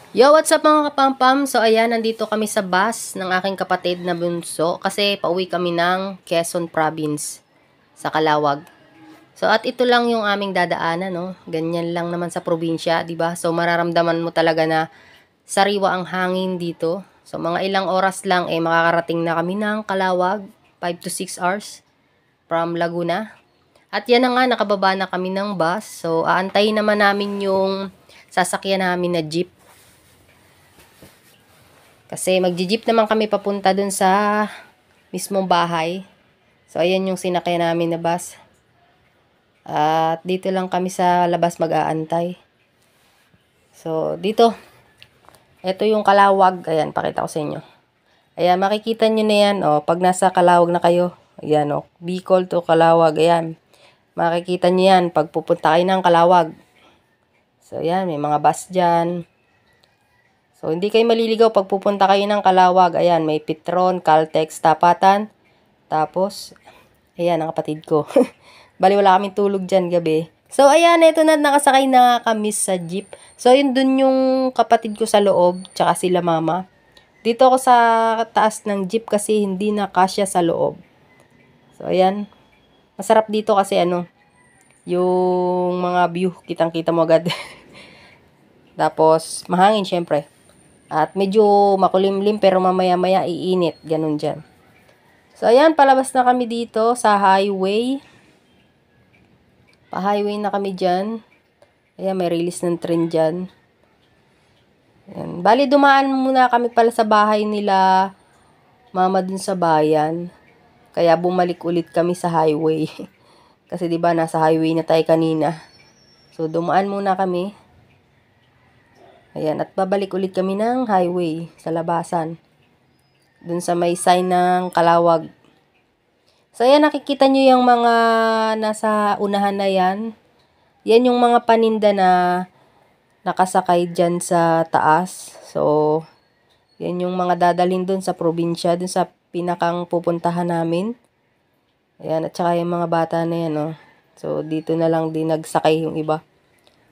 Yo, what's up mga kapampam? So ayan, nandito kami sa bus ng aking kapatid na bunso kasi pauwi kami ng Quezon Province sa Calawag. So at ito lang yung aming dadaanan, no. Ganyan lang naman sa probinsya, 'di ba? So mararamdaman mo talaga na sariwa ang hangin dito. So mga ilang oras lang makakarating na kami ng Calawag, 5 to 6 hours from Laguna. At yan na nga, nakababa na kami ng bus. So aantayin naman namin yung sasakyan namin na jeep. Kasi magji-jeep naman kami papunta dun sa mismong bahay. So, ayan yung sinakyan namin na bus. At dito lang kami sa labas mag-aantay. So, dito. Ito yung Calawag. Ayan, pakita ko sa inyo. Ayan, makikita nyo na yan. O, pag nasa Calawag na kayo. Ayan, o. Bicol to Calawag. Ayan. Makikita nyo yan pag pupunta kayo ng Calawag. So, ayan, may mga bus dyan. So, hindi kayo maliligaw pag pupunta kayo ng Calawag. Ayan, may Petron, Caltex, Tapatan. Tapos, ayan, ang kapatid ko. Bali, wala kaming tulog dyan gabi. So, ayan, ito na, nakasakay na kami sa jeep. So, yun dun yung kapatid ko sa loob, tsaka sila mama. Dito ako sa taas ng jeep kasi hindi na kasya sa loob. So, ayan. Masarap dito kasi yung mga view, kitang-kita mo agad. Tapos, mahangin syempre. At medyo makulimlim pero mamaya-maya iinit. Ganun dyan. So, ayan. Palabas na kami dito sa highway. Pa-highway na kami dyan. Ayan, may release ng train dyan. Ayan. Bali, dumaan muna kami pala sa bahay nila mama dun sa bayan. Kaya bumalik ulit kami sa highway. Kasi 'di ba nasa highway na tayo kanina. So, dumaan muna kami. Ayan, at babalik ulit kami ng highway sa labasan. Dun sa may sign ng Calawag. So, ayan, nakikita nyo yung mga nasa unahan na yan. Yan yung mga paninda na nakasakay dyan sa taas. So, yan yung mga dadalhin dun sa probinsya, dun sa pinakang pupuntahan namin. Ayan, at saka yung mga bata na yan, oh. So, dito na lang din nagsakay yung iba.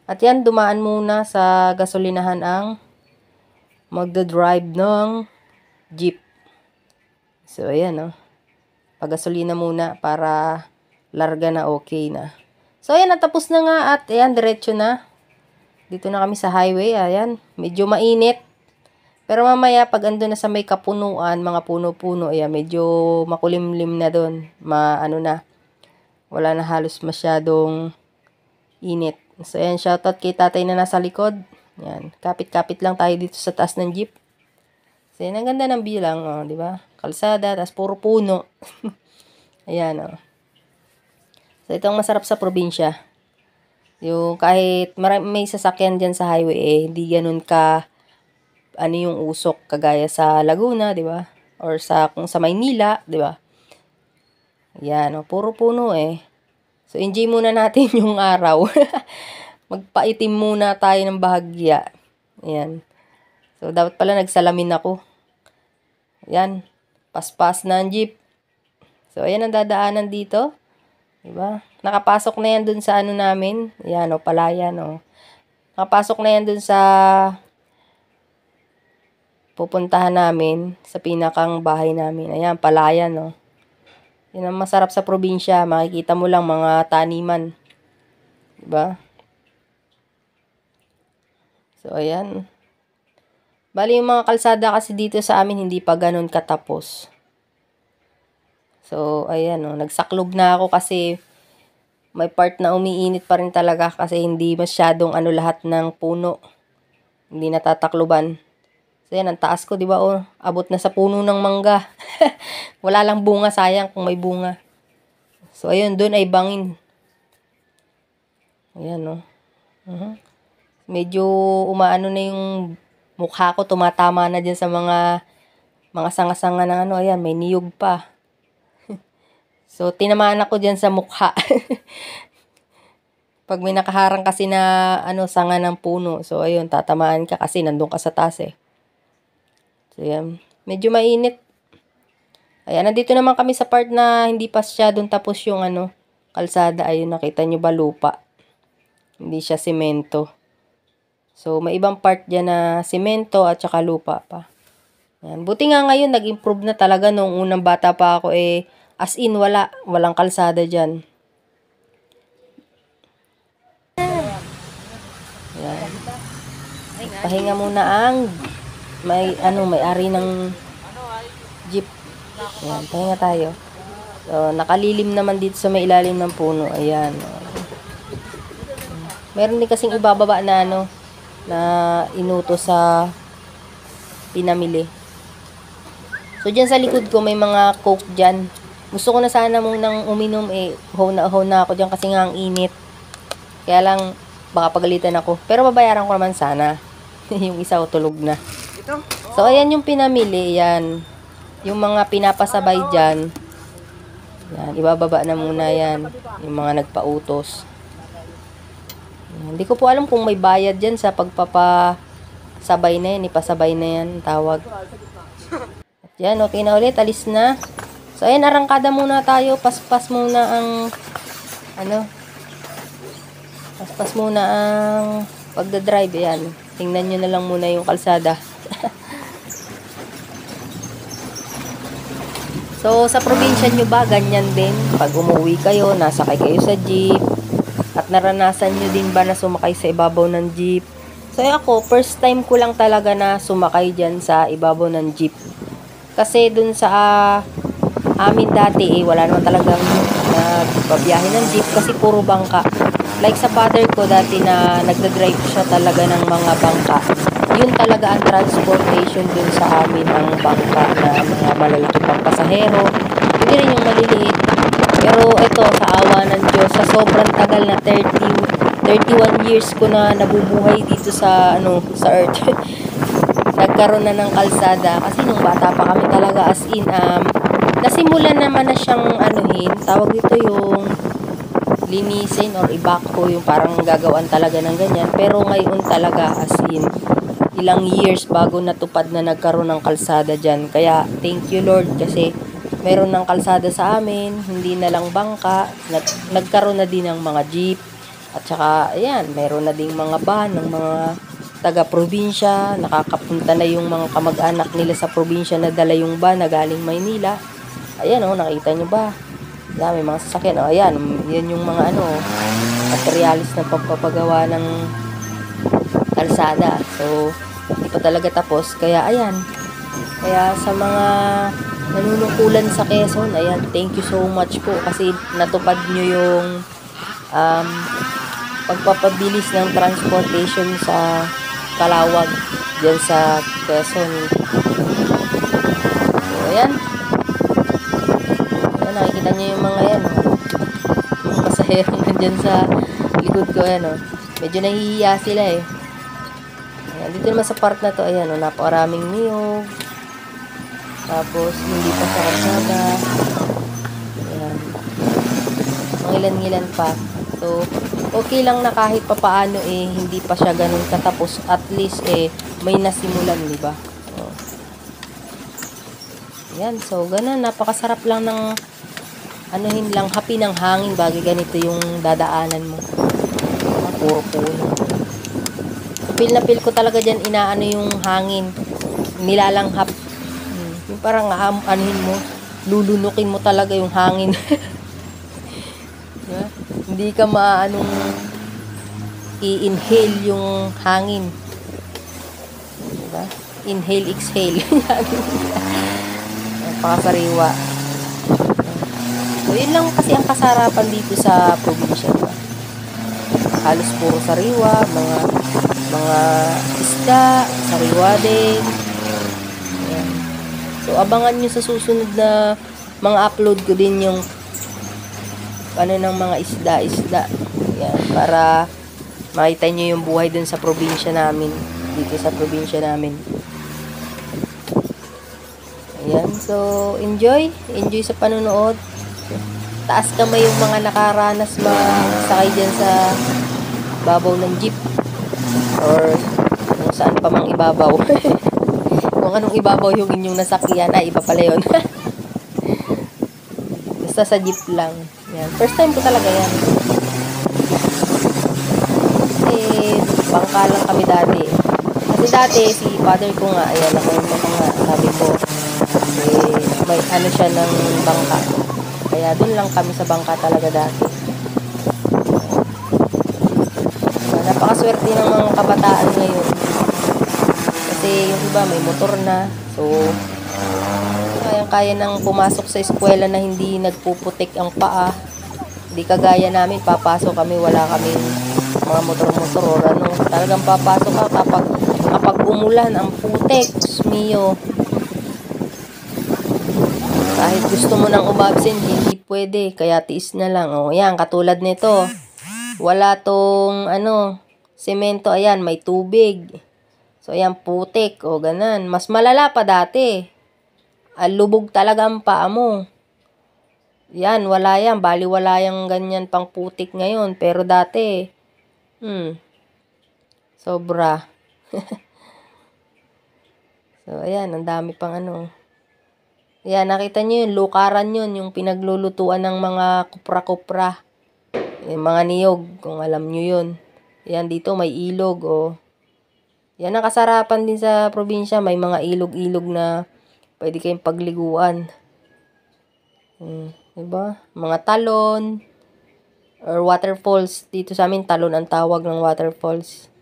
At yan, dumaan muna sa gasolinahan ang magdadrive ng jeep. So, ayan, oh. Pagasolina muna para larga na okay na. So, ayan, natapos na nga at ayan, diretso na. Dito na kami sa highway, ayan. Medyo mainit. Pero mamaya, pag ando na sa may kapunuan, mga puno-puno, ayan, medyo makulimlim na doon. Na. Wala na halos masyadong init. So, ayan, shoutout kay tatay na nasa likod. Ayan, kapit-kapit lang tayo dito sa taas ng jeep. So, ayan, ang ganda ng view lang, oh, di ba? Kalsada, tas puro puno. Ayan, oh. So, ito ang masarap sa probinsya. Yung kahit may sasakyan dyan sa highway, hindi ganun ka, yung usok, kagaya sa Laguna, di ba? Or kung sa Maynila, di ba? Ayan, oh, puro puno eh. So, enjoy muna natin yung araw. Magpaitim muna tayo ng bahagya. Ayan. So, dapat pala nagsalamin ako. Ayan. Paspas na ang jeep. So, ayan ang dadaanan dito. Diba? Nakapasok na yan dun sa namin. Ayan, o, palayan, o. Nakapasok na yan dun sa pupuntahan namin. Sa pinakang bahay namin. Ayan, palayan, o. Yan ang masarap sa probinsya. Makikita mo lang mga taniman. Diba? So, ayan. Bali, yung mga kalsada kasi dito sa amin, hindi pa ganun katapos. So, ayan, oh, nagsaklob na ako kasi may part na umiinit pa rin talaga kasi hindi masyadong lahat ng puno. Hindi natatakloban. So, ayan, ang taas ko, di ba, oh, abot na sa puno ng mangga. Wala lang bunga, sayang kung may bunga. So, ayun, doon ay bangin. Ayan, oh. Medyo umaano na yung mukha ko, tumatama na dyan sa mga sanga-sanga ng ayan, may niyog pa. So, tinamaan ako dyan sa mukha. Pag may nakaharang kasi na, sanga ng puno. So, ayun, tatamaan ka kasi nandun ka sa taas eh. So, ayan. Medyo mainit. Ayan, nandito naman kami sa part na hindi pa masyadong tapos yung kalsada. Ayun, nakita nyo ba lupa? Hindi siya semento. So, may ibang part dyan na semento at saka lupa pa. Yan. Buti nga ngayon, nag-improve na talaga. Nung unang bata pa ako, as in, walang kalsada dyan. Yan. Pahinga muna ang may-ari ng jeep. Yan, pahinga tayo. So, nakalilim naman dito sa may ilalim ng puno. Ayan. Meron din kasing ibababa na na inuto sa pinamili. So, dyan sa likod ko, may mga coke dyan. Gusto ko na sana munang uminom, ho na ako dyan kasi nga ang init. Kaya lang, baka pagalitan ako. Pero babayaran ko naman sana. Yung isa ko tulog na. So, ayan yung pinamili. Yan. Yung mga pinapasabay dyan. Yan. Ibababa na muna yan. Yung mga nagpautos. Hindi ko po alam kung may bayad dyan sa pagpapasabay na yan. Ipasabay na yan. Tawag. At yan. Okay na ulit. Alis na. So, ayan. Arangkada muna tayo. Paspas muna ang paspas muna ang pagdadrive. Ayan. Tingnan nyo na lang muna yung kalsada. So, sa probinsya nyo ba, ganyan din? Pag umuwi kayo, nasakay kayo sa jeep. At naranasan nyo din ba na sumakay sa ibabaw ng jeep? So, ako, first time ko lang talaga na sumakay dyan sa ibabaw ng jeep. Kasi dun sa amin dati, wala naman talagang nagbabiyahe ng jeep kasi puro bangka. Like sa father ko dati na nagdadrive siya talaga ng mga bangka. Yun talaga ang transportation dun sa amin, ang bangka na mga malalaki pang pasahero. Hindi rin yung maliliit. Pero ito, sa awa ng Diyos, sa sobrang tagal na 31 years ko na nabubuhay dito sa earth. Nagkaroon na ng kalsada. Kasi nung bata pa kami talaga as in, nasimulan naman na siyang tawag dito yung linisin or i-backhoe, yung parang gagawan talaga ng ganyan. Pero ngayon talaga as in, ilang years bago natupad na nagkaroon ng kalsada dyan. Kaya thank you Lord kasi meron ng kalsada sa amin, hindi na lang bangka, nagkaroon na din ng mga jeep, at saka, ayan, meron na ding mga van ng mga taga-probinsya, nakakapunta na yung mga kamag-anak nila sa probinsya na dala yung van na galing Maynila. Ayan nakita nyo ba? Yan, may mga sasakyan. Ayan, yan yung mga materialis na pagpapagawa ng kalsada. So, hindi pa talaga tapos. Kaya, ayan. Kaya sa mga nanunukulan sa Quezon, ayan, thank you so much po kasi natupad nyo yung pagpapabilis ng transportation sa Calawag dyan sa Quezon. So, ayan. Ayan, nakikita nyo yung mga yan. Yung pasahero dyan sa likod ko, ayan, medyo nahihiya sila Ayan, dito naman sa part na to, ayan, napakaraming niyog. Tapos, hindi pa sa kalsada. Ayan. Mangilan-ngilan pa. So, okay lang na kahit papaano hindi pa siya ganun katapos. At least may nasimulan, di ba? So, ayan, so ganun, napakasarap lang ng hapi ng hangin bagay ganito yung dadaanan mo. Puro puno. Feel na feel ko talaga dyan yung hangin. Nilalanghap. Yung parang mo, lulunukin mo talaga yung hangin. Yeah? Hindi ka i-inhale yung hangin. Diba? Inhale, exhale. Napakasariwa. So, yun lang kasi ang kasarapan dito sa probinsya. Diba? Halos puro sariwa, mga isda, sariwa din. Ayan. So, abangan nyo sa susunod na mga upload ko din yung ng mga isda. Ayan, para makita nyo yung buhay dun sa probinsya namin. Dito sa probinsya namin. Ayan, so enjoy sa panonood. Taas kamay yung mga nakaranas sakay dyan sa babaw ng jeep or kung saan pa mang ibabaw. Kung anong ibabaw yung inyong nasakyan, iba pala yun. Basta sa jeep lang. Yan. First time ko talaga yan. Bangka bangka lang kami dati. Kasi dati, si father ko nga, ayan, nakwento ko nga, sabi ko, may ano siya ng bangka. Kaya dun lang kami sa bangka talaga dati. Napakaswerte ng mga kabataan ngayon. Kasi yung iba may motor na. So, kaya nang pumasok sa eskwela na hindi nagpuputik ang paa. Hindi kagaya namin, papasok kami, wala kaming mga motor-motor or ano. Talagang papasok ka kapag umulan, ang putik, mio. Kahit gusto mo nang umabsent, hindi pwede, kaya tiis na lang. O, yan, katulad nito. Wala tong, semento, ayan, may tubig. So, ayan, putik, o, ganan. Mas malala pa dati. Lubog talaga ang paa mo. Yan, wala yan. Bali, wala yung ganyan pang putik ngayon. Pero dati, sobra. So, ayan, ang dami pang ano. Ayan, nakita nyo yun, lukaran yun, yung pinaglulutuan ng mga kupra-kupra. Yung mga niyog, kung alam nyo yun. Ayan, dito may ilog, o. Yan ang kasarapan din sa probinsya. May mga ilog-ilog na pwede kayong pagliguan. Diba? Mga talon or waterfalls. Dito sa amin, talon ang tawag ng waterfalls.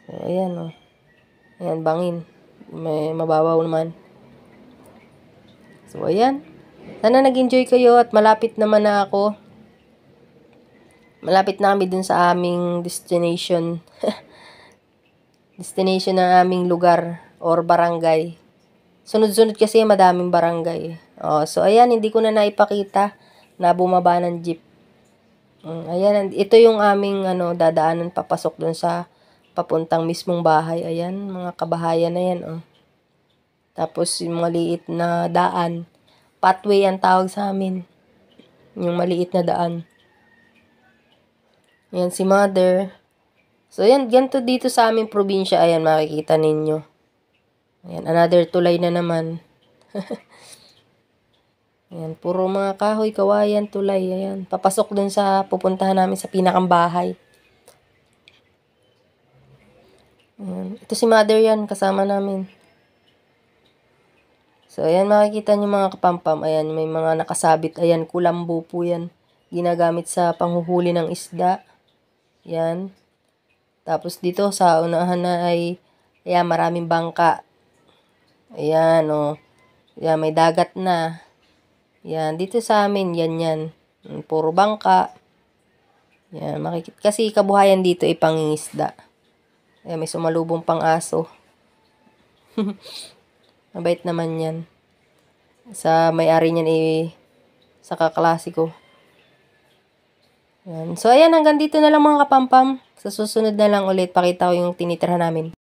So, ayan, o. Ayan, bangin. May mababaw naman. So, ayan. Sana nag-enjoy kayo at malapit naman na ako. Malapit na kami dun sa aming destination. Destination ng aming lugar or barangay. Sunod-sunod kasi madaming barangay. So, ayan, hindi ko na naipakita na bumaba ng jeep. Ayan, ito yung aming dadaanan papasok dun sa papuntang mismong bahay. Ayan, mga kabahayan na yan. Tapos, yung maliit na daan. Pathway ang tawag sa amin. Yung maliit na daan. Ayan, si mother. So, ayan, ganito dito sa aming probinsya. Ayan, makikita ninyo. Ayan, another tulay na naman. Ayan, puro mga kahoy, kawayan, tulay. Ayan, papasok dun sa pupuntahan namin sa pinakang bahay. Ayan, ito si mother yan, kasama namin. So, ayan, makikita nyo mga kapampam. Ayan, may mga nakasabit. Ayan, kulambo po yan. Ginagamit sa panghuhuli ng isda. Ayan. Tapos dito sa unahan na ay, ayan, maraming bangka. Ayan, o. Ayan, may dagat na. Ayan, dito sa amin, yan. Puro bangka. Ayan, makikita. Kasi kabuhayan dito ay pangingisda. Ayan, may sumalubong pang aso. Mabait naman yan. Sa may-ari niyan sa kaklase ko. Ayan. So, ayan, hanggang dito na lang mga kapampam. Sa susunod na lang ulit, pakita ko yung tinitirhan namin.